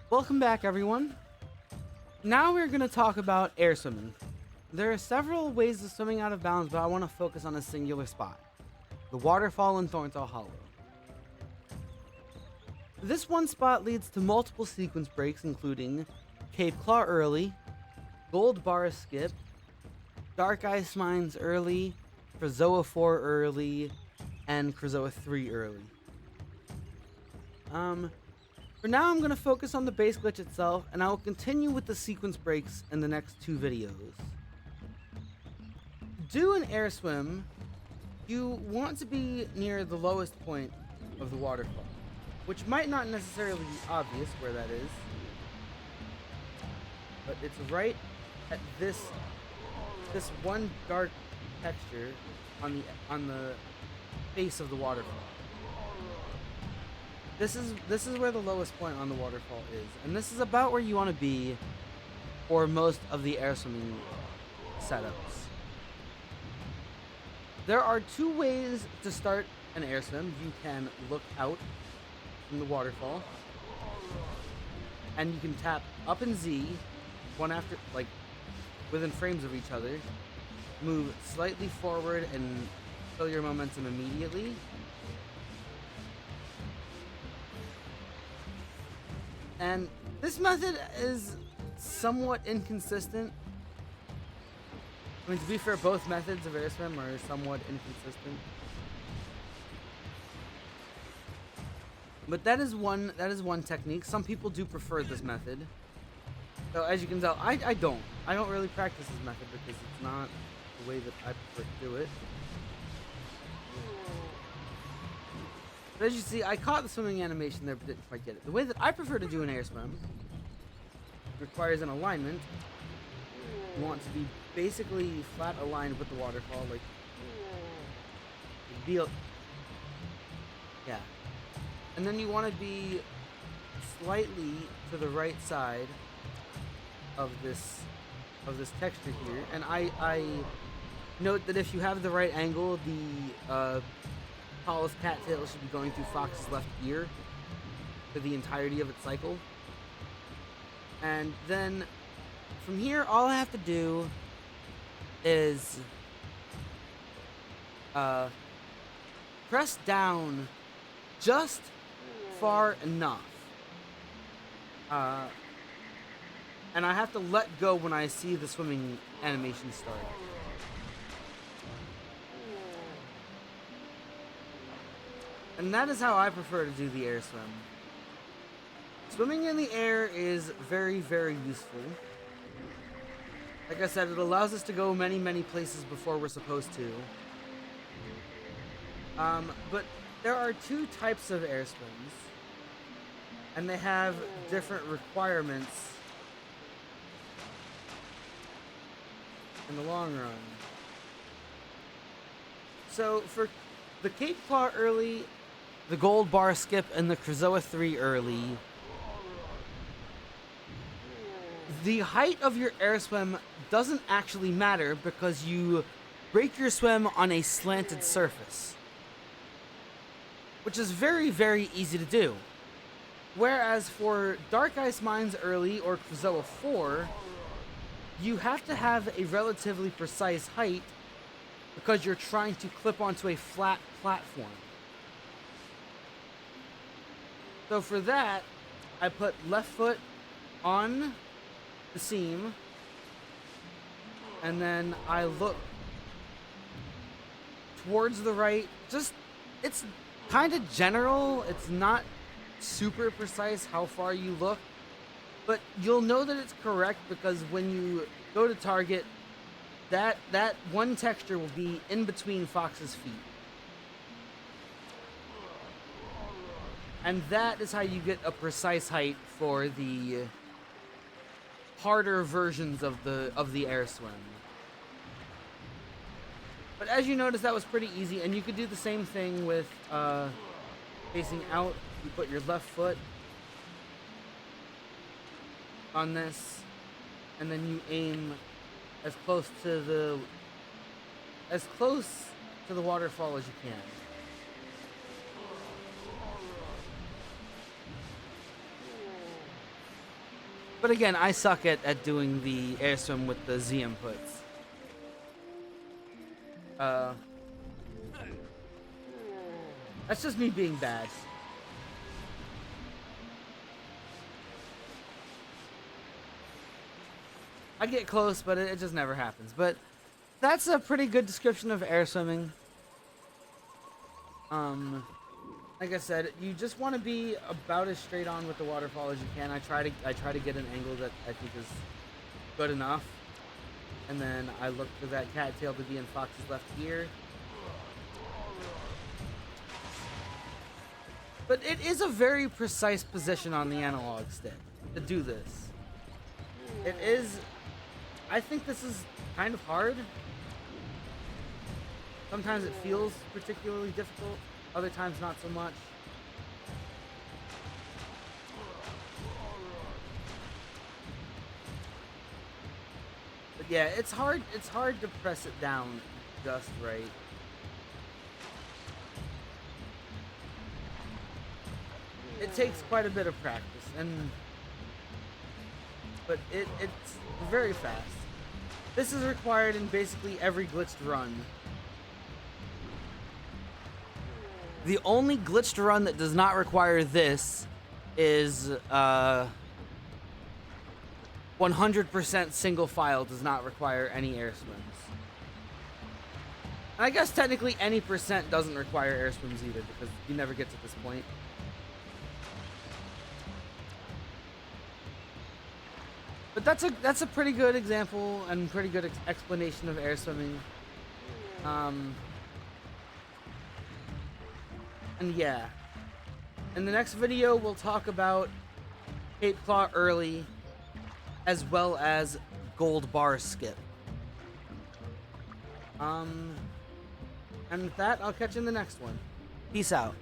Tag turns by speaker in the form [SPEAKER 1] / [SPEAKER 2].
[SPEAKER 1] Welcome back, everyone. Now we're going to talk about air swimming. There are several ways of swimming out of bounds, but I want to focus on a singular spot, the waterfall in Thorntail Hollow. This one spot leads to multiple sequence breaks, including Cape Claw early, Gold Bar skip, Dark Ice Mines early, Krazoa 4 early, and Krazoa 3 early. For now, I'm going to focus on the base glitch itself, and I will continue with the sequence breaks in the next two videos. To do an air swim, you want to be near the lowest point of the waterfall, which might not necessarily be obvious where that is, but it's right at this one dark texture on the face of the waterfall. This is where the lowest point on the waterfall is, and this is about where you want to be for most of the air swimming setups. There are two ways to start an air swim. You can look out from the waterfall, and you can tap up and Z, one after, like, within frames of each other, move slightly forward and fill your momentum immediately. And this method is somewhat inconsistent. I mean, to be fair, both methods of air swim are somewhat inconsistent. But that is one technique. Some people do prefer this method. So as you can tell, I don't really practice this method because it's not the way that I prefer to do it. But as you see, I caught the swimming animation there, but didn't quite get it. The way that I prefer to do an air swim requires an alignment. You want to be basically flat aligned with the waterfall, like yeah. And then you want to be slightly to the right side of this texture here. And I note that if you have the right angle, the tallest cattail should be going through Fox's left ear for the entirety of its cycle. And then from here, all I have to do is press down just far enough. And I have to let go when I see the swimming animation start. And that is how I prefer to do the air swim. Swimming in the air is very, very useful. Like I said, it allows us to go many, many places before we're supposed to. But there are two types of air swims, and they have different requirements in the long run. So for the Cape Claw early, the Gold Bar skip, and the Krazoa 3 early, the height of your air swim doesn't actually matter because you break your swim on a slanted surface, which is very, very easy to do. Whereas for Dark Ice Mines early or Krazoa 4, you have to have a relatively precise height because you're trying to clip onto a flat platform. So for that, I put left foot on the seam, and then I look towards the right. It's kind of general. It's not super precise how far you look, but you'll know that it's correct because when you go to target, that one texture will be in between Fox's feet. And that is how you get a precise height for the harder versions of the air swim. But as you notice, that was pretty easy, and you could do the same thing with facing out. You put your left foot on this, and then you aim as close to the waterfall as you can. But again, I suck at doing the Airswim with the Z inputs. That's just me being bad. I get close, but it just never happens. But that's a pretty good description of air swimming. Like I said, you just want to be about as straight on with the waterfall as you can. I try to get an angle that I think is good enough, and then I look for that cattail to be in Fox's left ear. But it is a very precise position on the analog stick to do this. It is. I think this is kind of hard. Sometimes it feels particularly difficult, other times not so much. But yeah, it's hard to press it down just right. It takes quite a bit of practice, but it's very fast. This is required in basically every glitched run. The only glitched run that does not require this is 100% single file does not require any air swims. And I guess technically any percent doesn't require air swims either, because you never get to this point. But that's a pretty good example and pretty good explanation of air swimming. And yeah, in the next video we'll talk about Cape Claw early, as well as gold bar skip. And with that, I'll catch you in the next one. Peace out.